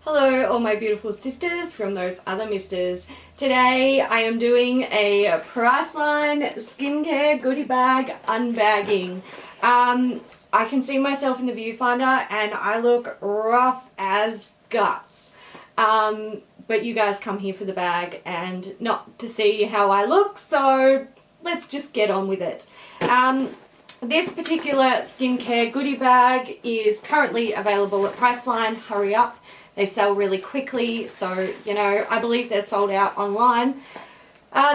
Hello all my beautiful sisters from those other misters. Today I am doing a Priceline Skincare Goodie Bag unbagging. I can see myself in the viewfinder and I look rough as guts. But you guys come here for the bag and not to see how I look, so let's just get on with it. This particular skincare goodie bag is currently available at Priceline. Hurry up. They sell really quickly, so, you know, I believe they're sold out online.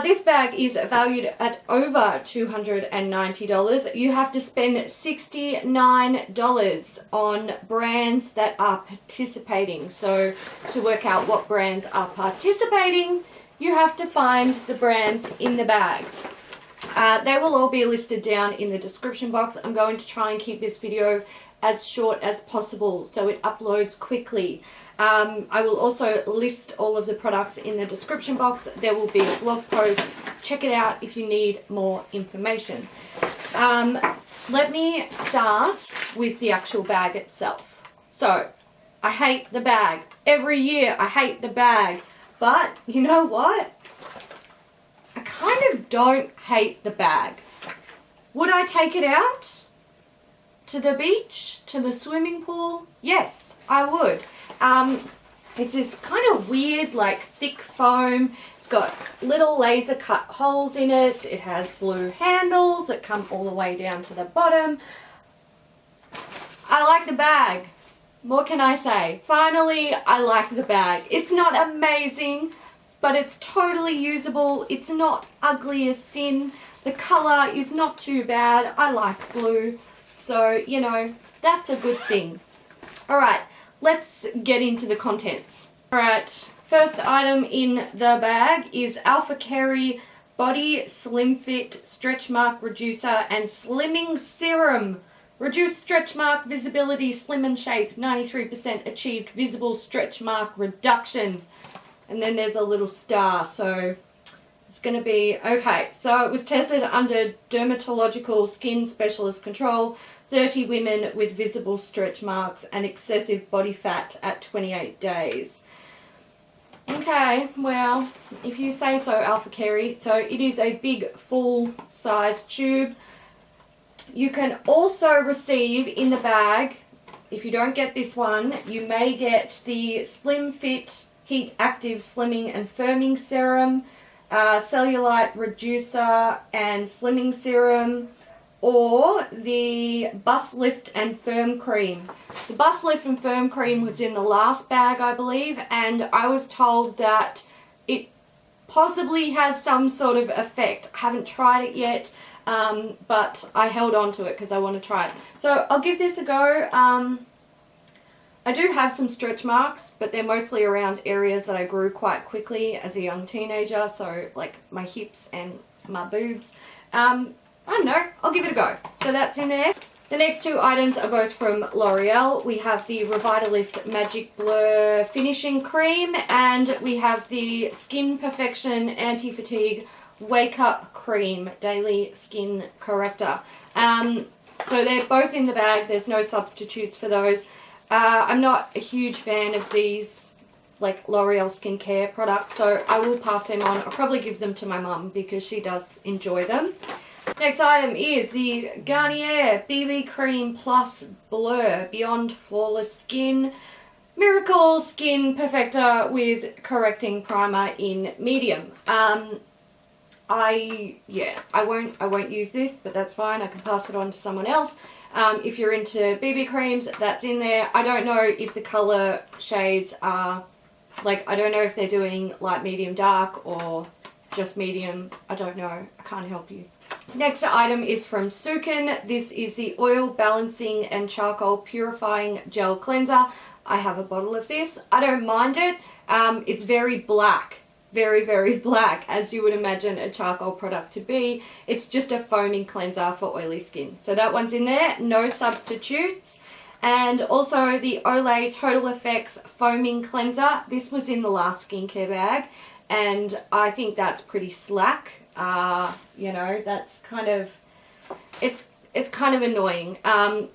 This bag is valued at over $290. You have to spend $69 on brands that are participating. So, to work out what brands are participating, you have to find the brands in the bag. They will all be listed down in the description box. I'm going to try and keep this video as short as possible so it uploads quickly. I will also list all of the products in the description box. There will be a blog post. Check it out if you need more information. Let me start with the actual bag itself. So, I hate the bag. Every year I hate the bag. But, you know what? I kind of don't hate the bag. Would I take it out to the beach, to the swimming pool? Yes, I would. It's this kind of weird, like, thick foam. It's got little laser cut holes in it. It has blue handles that come all the way down to the bottom. I like the bag. What can I say? Finally, I like the bag. It's not amazing, but it's totally usable. It's not ugly as sin. The colour is not too bad. I like blue. So, you know, that's a good thing. Alright, let's get into the contents. Alright, first item in the bag is Alpha Keri Body Slimfit Stretch Mark Reducer and Slimming Serum. Reduced stretch mark visibility, slim and shape, 93% achieved visible stretch mark reduction. And then there's a little star, so it's going to be, okay, so it was tested under dermatological skin specialist control, 30 women with visible stretch marks and excessive body fat at 28 days. Okay, well, if you say so, Alpha Keri. So it is a big full-size tube. You can also receive in the bag, if you don't get this one, you may get the Slimfit Heat Active Slimming and Firming Serum, Cellulite Reducer and Slimming Serum, or the Bust Lift and Firm Cream. The Bust Lift and Firm Cream was in the last bag, I believe, and I was told that it possibly has some sort of effect. I haven't tried it yet, but I held on to it because I want to try it. So I'll give this a go. I do have some stretch marks, but they're mostly around areas that I grew quite quickly as a young teenager, so like my hips and my boobs. I don't know, I'll give it a go. So that's in there. The next two items are both from L'Oreal. We have the Revitalift Magic Blur Finishing Cream, and we have the Skin Perfection Anti-Fatigue Wake Up Cream Daily Skin Corrector. So they're both in the bag. There's no substitutes for those. I'm not a huge fan of these like L'Oreal skincare products, so I will pass them on. I'll probably give them to my mum because she does enjoy them. Next item is the Garnier BB Cream Plus Blur Beyond Flawless Skin Miracle Skin Perfector with Correcting Primer in Medium. I won't use this, but that's fine. I can pass it on to someone else. If you're into BB creams, that's in there. I don't know if the colour shades are, like, I don't know if they're doing light, medium, dark, or just medium. I don't know. I can't help you. Next item is from Sukin. This is the Oil Balancing and Charcoal Purifying Gel Cleanser. I have a bottle of this. I don't mind it. It's very black. Very, very black, as you would imagine a charcoal product to be. It's just a foaming cleanser for oily skin. So that one's in there, no substitutes. And also the Olay Total Effects Foaming Cleanser. This was in the last skincare bag, and I think that's pretty slack. You know, that's kind of, it's kind of annoying.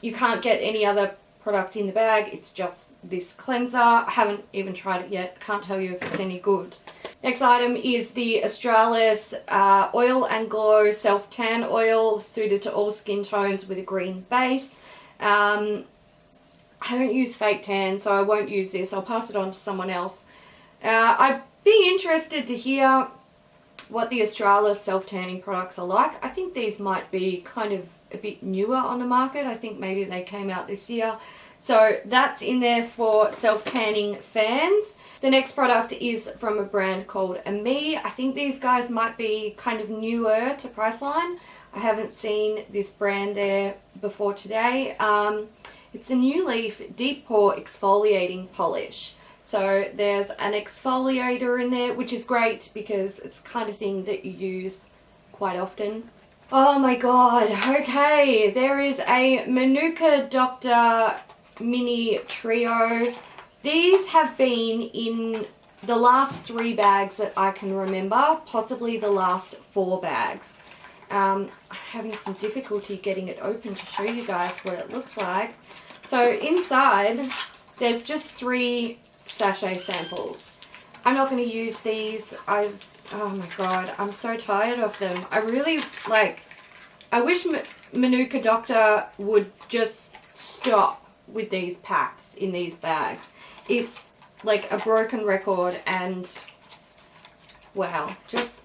You can't get any other product in the bag. It's just this cleanser. I haven't even tried it yet. Can't tell you if it's any good. Next item is the Australis Oil and Glow Self Tan Oil, suited to all skin tones with a green base. I don't use fake tan, so I won't use this. I'll pass it on to someone else. I'd be interested to hear what the Australis self-tanning products are like. I think these might be kind of a bit newer on the market. I think maybe they came out this year. So that's in there for self-tanning fans. The next product is from a brand called Ami. I think these guys might be kind of newer to Priceline. I haven't seen this brand there before today. It's a New Leaf Deep Pore Exfoliating Polish. So there's an exfoliator in there, which is great because it's the kind of thing that you use quite often. Oh my god, okay, there is a Manuka Doctor Mini Trio. These have been in the last 3 bags that I can remember, possibly the last 4 bags. I'm having some difficulty getting it open to show you guys what it looks like. So inside, there's just 3 sachet samples. I'm not going to use these. Oh my god, I'm so tired of them. I really I wish Manuka Doctor would just stop with these packs in these bags. It's like a broken record, and wow, just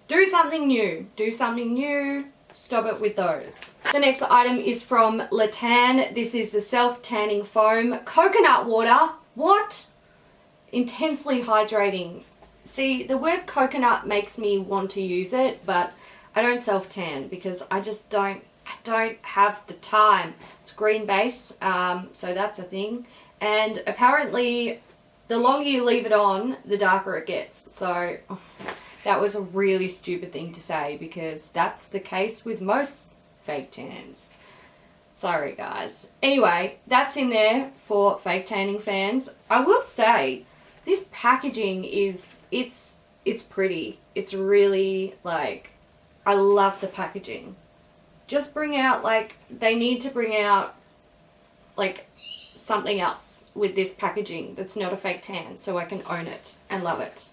do something new. Do something new. Stop it with those. The next item is from LeTan. This is the self-tanning foam. Coconut water. What? Intensely hydrating. See, the word coconut makes me want to use it, but I don't self-tan because I just don't have the time. It's green base, so that's a thing. And apparently, the longer you leave it on, the darker it gets. So that was a really stupid thing to say because that's the case with most fake tans. Sorry guys. Anyway, that's in there for fake tanning fans. I will say, this packaging is, it's pretty. It's really I love the packaging. Just bring out they need to bring out something else with this packaging that's not a fake tan so I can own it and love it.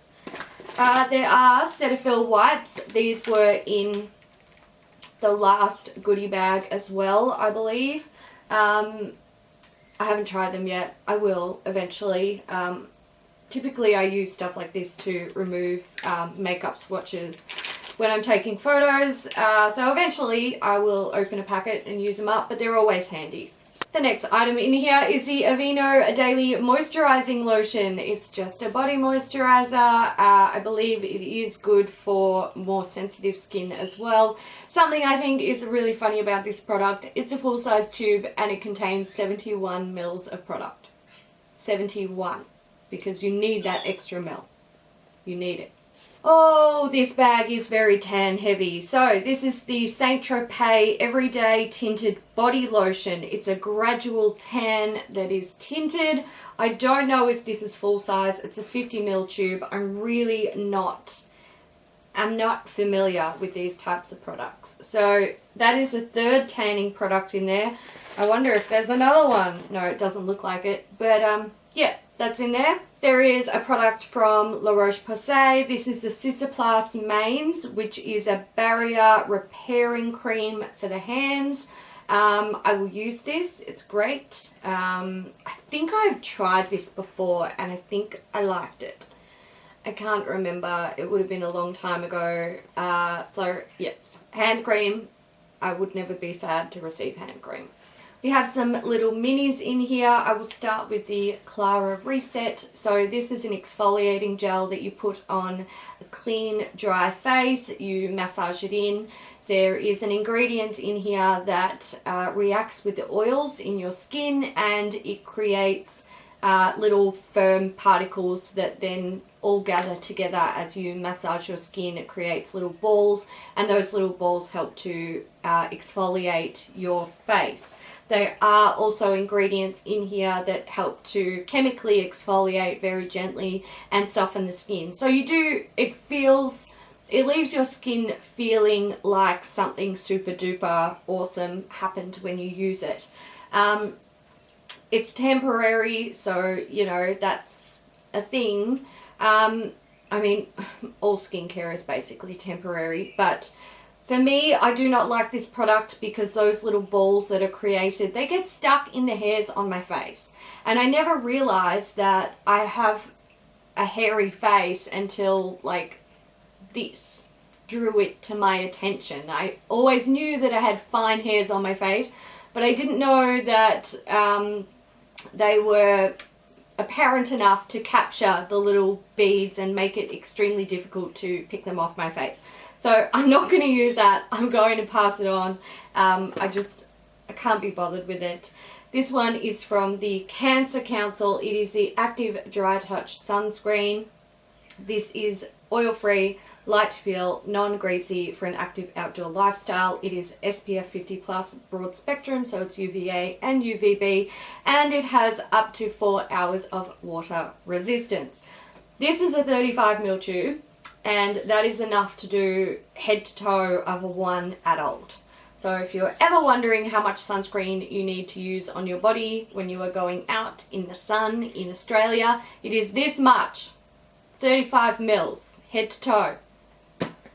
There are Cetaphil wipes. These were in the last goodie bag as well, I believe. I haven't tried them yet. I will eventually. Typically I use stuff like this to remove makeup swatches when I'm taking photos. So eventually I will open a packet and use them up, but they're always handy. The next item in here is the Aveeno Daily Moisturizing Lotion. It's just a body moisturizer. I believe it is good for more sensitive skin as well. Something I think is really funny about this product, it's a full-size tube and it contains 71 mils of product. 71. Because you need that extra mil. You need it. Oh, this bag is very tan heavy. So this is the St. Tropez Everyday Tinted Body Lotion. It's a gradual tan that is tinted. I don't know if this is full size. It's a 50 ml tube. I'm not familiar with these types of products. So that is a 3rd tanning product in there. I wonder if there's another one. No, it doesn't look like it. But yeah, that's in there. There is a product from La Roche-Posay. This is the Cicaplast Mains, which is a barrier repairing cream for the hands. I will use this. It's great. I think I've tried this before and I think I liked it. I can't remember. It would have been a long time ago. So yes, hand cream. I would never be sad to receive hand cream. We have some little minis in here. I will start with the Clara Reset. So this is an exfoliating gel that you put on a clean, dry face. You massage it in. There is an ingredient in here that reacts with the oils in your skin and it creates little firm particles that then all gather together as you massage your skin. It creates little balls and those little balls help to exfoliate your face. There are also ingredients in here that help to chemically exfoliate very gently and soften the skin. So it leaves your skin feeling like something super duper awesome happened when you use it. it's temporary, so, you know, that's a thing. I mean, all skincare is basically temporary, but for me, I do not like this product because those little balls that are created, they get stuck in the hairs on my face. And I never realized that I have a hairy face until like this drew it to my attention. I always knew that I had fine hairs on my face, but I didn't know that they were apparent enough to capture the little beads and make it extremely difficult to pick them off my face. So I'm not going to use that. I'm going to pass it on. I can't be bothered with it. This one is from the Cancer Council. It is the Active Dry Touch Sunscreen. This is oil-free, light feel, non-greasy for an active outdoor lifestyle. It is SPF 50+ broad spectrum, so it's UVA and UVB, and it has up to 4 hours of water resistance. This is a 35ml tube, and that is enough to do head to toe of one adult. So if you're ever wondering how much sunscreen you need to use on your body when you are going out in the sun in Australia, it is this much. 35 mils, head to toe.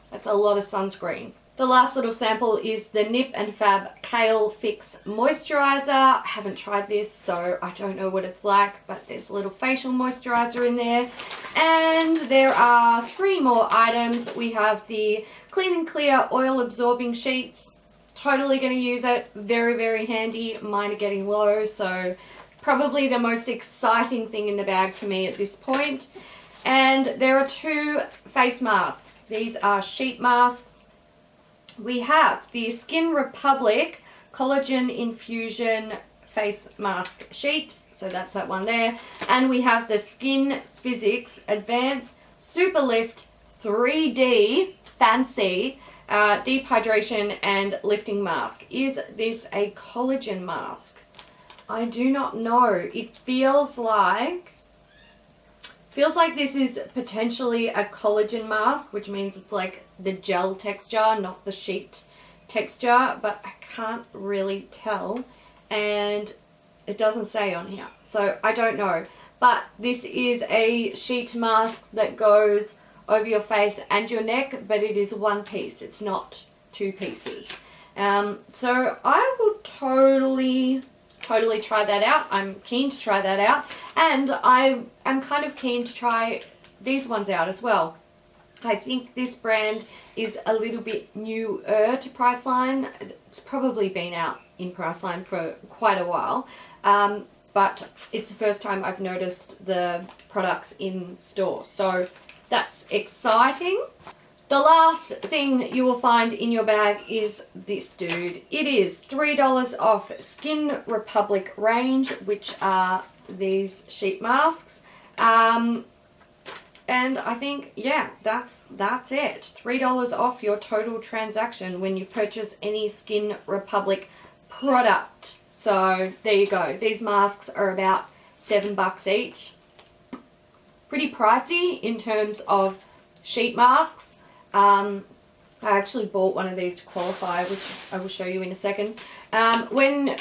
That's a lot of sunscreen. The last little sample is the Nip and Fab Kale Fix Moisturiser. I haven't tried this, so I don't know what it's like, but there's a little facial moisturiser in there. And there are 3 more items. We have the Clean and Clear Oil Absorbing Sheets. Totally going to use it. Very, very handy. Mine are getting low, so probably the most exciting thing in the bag for me at this point. And there are 2 face masks. These are sheet masks. We have the Skin Republic Collagen Infusion Face Mask Sheet. So that's that one there. And we have the Skin Physics Advanced Super Lift 3D Fancy Deep Hydration and Lifting Mask. Is this a collagen mask? I do not know. It feels like this is potentially a collagen mask, which means it's like the gel texture, not the sheet texture, but I can't really tell, and it doesn't say on here, so I don't know. But this is a sheet mask that goes over your face and your neck, but it is one piece. It's not 2 pieces. So I will totally try that out. I'm keen to try that out, and I am kind of keen to try these ones out as well. I think this brand is a little bit newer to Priceline. It's probably been out in Priceline for quite a while, but it's the first time I've noticed the products in store, so that's exciting. The last thing you will find in your bag is this dude. It is $3 off Skin Republic range, which are these sheet masks. And I think, yeah, that's it. $3 off your total transaction when you purchase any Skin Republic product. So there you go. These masks are about $7 each. Pretty pricey in terms of sheet masks. I actually bought one of these to qualify, which I will show you in a second. When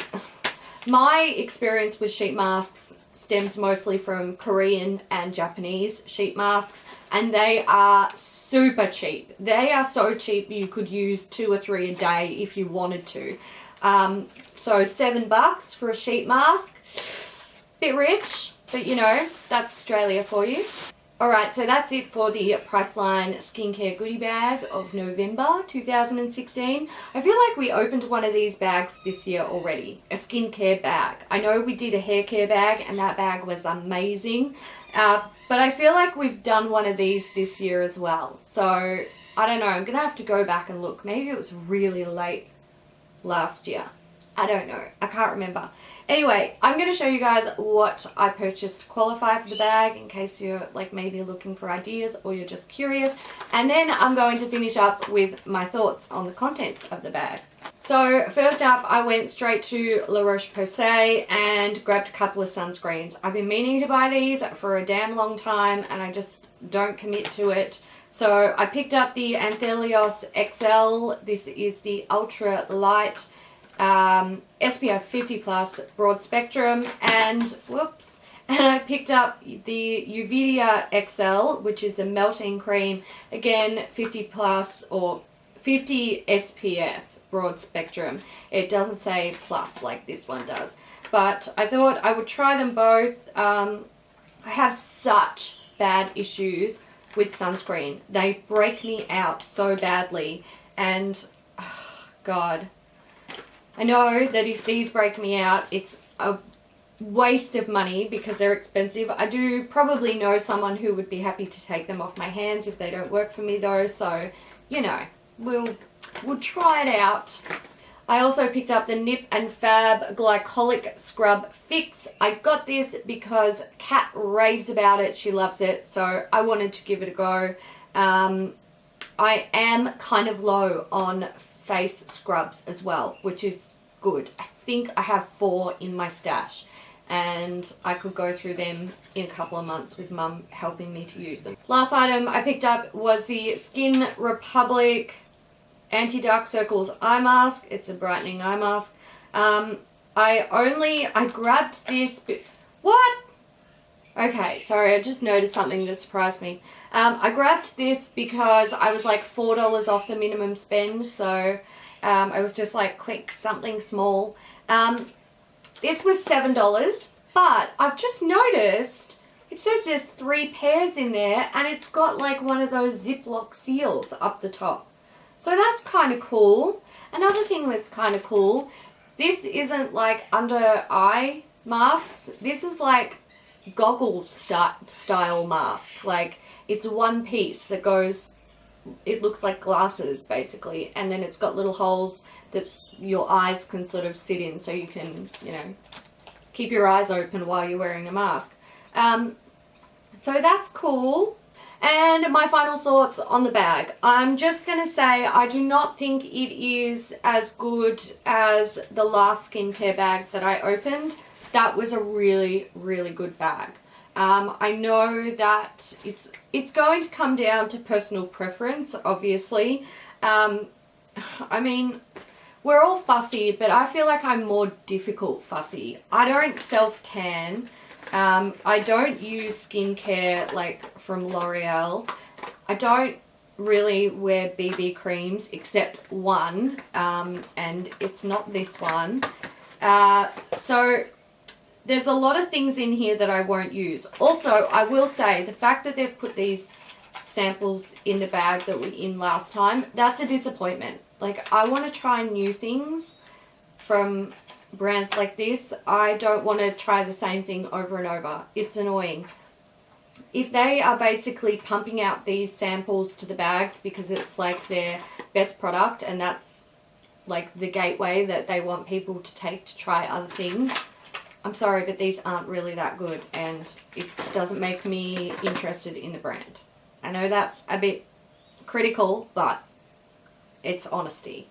my experience with sheet masks stems mostly from Korean and Japanese sheet masks, and they are super cheap. They are so cheap you could use 2 or 3 a day if you wanted to. So $7 for a sheet mask, bit rich, but you know, that's Australia for you. Alright, so that's it for the Priceline Skincare Goodie Bag of November 2016. I feel like we opened one of these bags this year already, a skincare bag. I know we did a hair care bag and that bag was amazing, but I feel like we've done one of these this year as well. So, I don't know, I'm going to have to go back and look. Maybe it was really late last year. I don't know. I can't remember. Anyway, I'm going to show you guys what I purchased to qualify for the bag in case you're like maybe looking for ideas or you're just curious. And then I'm going to finish up with my thoughts on the contents of the bag. So first up, I went straight to La Roche-Posay and grabbed a couple of sunscreens. I've been meaning to buy these for a damn long time and I just don't commit to it. So I picked up the Anthelios XL. This is the ultra light SPF 50 plus broad spectrum, and whoops, and I picked up the Uvidia XL, which is a melting cream, again 50 plus or 50 SPF broad spectrum. It doesn't say plus like this one does, but I thought I would try them both. I have such bad issues with sunscreen. They break me out so badly, and oh, God, I know that if these break me out, it's a waste of money because they're expensive. I do probably know someone who would be happy to take them off my hands if they don't work for me though, so you know, we'll try it out. I also picked up the Nip and Fab Glycolic Scrub Fix. I got this because Kat raves about it. She loves it, so I wanted to give it a go. I am kind of low on face scrubs as well, which is good. I think I have 4 in my stash, and I could go through them in a couple of months with Mum helping me to use them. Last item I picked up was the Skin Republic Anti-Dark Circles Eye Mask. It's a brightening eye mask. I grabbed this, what? Okay, sorry, I just noticed something that surprised me. I grabbed this because I was like $4 off the minimum spend, so I was just like, quick, something small. This was $7, but I've just noticed it says there's 3 pairs in there, and it's got like one of those Ziploc seals up the top. So that's kind of cool. Another thing that's kind of cool, this isn't like under eye masks. This is like goggle style mask. Like it's one piece that goes, it looks like glasses basically, and then it's got little holes that your eyes can sort of sit in, so you can, you know, keep your eyes open while you're wearing a mask. So that's cool. And my final thoughts on the bag. I'm just going to say I do not think it is as good as the last skincare bag that I opened. That was a really, really good bag. I know that it's going to come down to personal preference, obviously. I mean, we're all fussy, but I feel like I'm more difficult fussy. I don't self-tan. I don't use skincare like from L'Oreal. I don't really wear BB creams except one, and it's not this one. So there's a lot of things in here that I won't use. Also, I will say the fact that they've put these samples in the bag that were in last time, that's a disappointment. Like, I want to try new things from brands like this. I don't want to try the same thing over and over. It's annoying. If they are basically pumping out these samples to the bags because it's like their best product and that's like the gateway that they want people to take to try other things, I'm sorry, but these aren't really that good, and it doesn't make me interested in the brand. I know that's a bit critical, but it's honesty.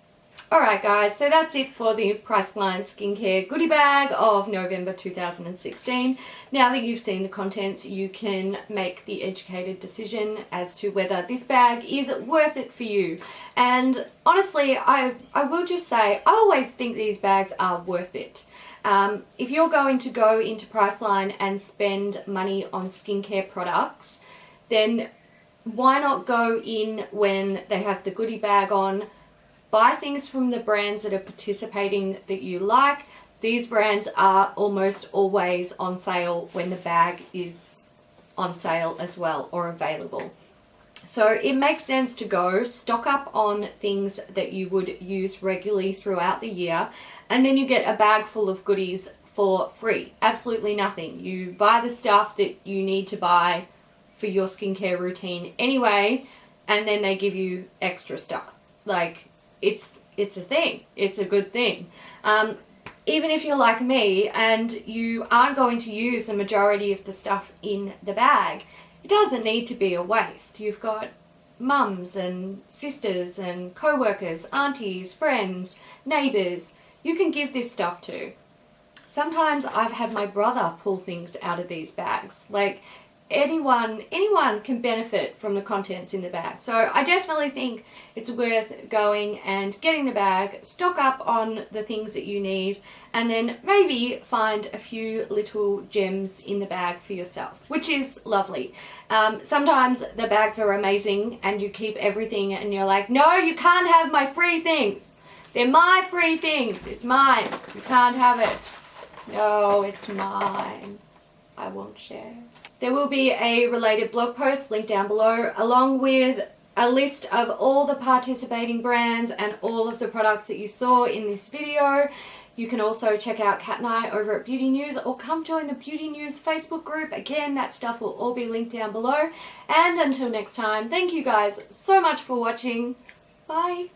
Alright guys, so that's it for the Priceline Skincare Goodie Bag of November 2016. Now that you've seen the contents, you can make the educated decision as to whether this bag is worth it for you. And honestly, I will just say, I always think these bags are worth it. If you're going to go into Priceline and spend money on skincare products, then why not go in when they have the goodie bag on? Buy things from the brands that are participating that you like. These brands are almost always on sale when the bag is on sale as well or available. So it makes sense to go stock up on things that you would use regularly throughout the year, and then you get a bag full of goodies for free. Absolutely nothing. You buy the stuff that you need to buy for your skincare routine anyway, and then they give you extra stuff. Like, it's a thing. It's a good thing. Even if you're like me and you aren't going to use the majority of the stuff in the bag, it doesn't need to be a waste. You've got mums and sisters and co-workers, aunties, friends, neighbours you can give this stuff to. Sometimes I've had my brother pull things out of these bags. Like, anyone can benefit from the contents in the bag. So I definitely think it's worth going and getting the bag, stock up on the things that you need, and then maybe find a few little gems in the bag for yourself, which is lovely. Sometimes the bags are amazing and you keep everything and you're like, no, you can't have my free things. They're my free things. It's mine. You can't have it. No, it's mine. I won't share. There will be a related blog post linked down below, along with a list of all the participating brands and all of the products that you saw in this video. You can also check out Kat and I over at Beauty News, or come join the Beauty News Facebook group. Again, that stuff will all be linked down below. And until next time, thank you guys so much for watching. Bye.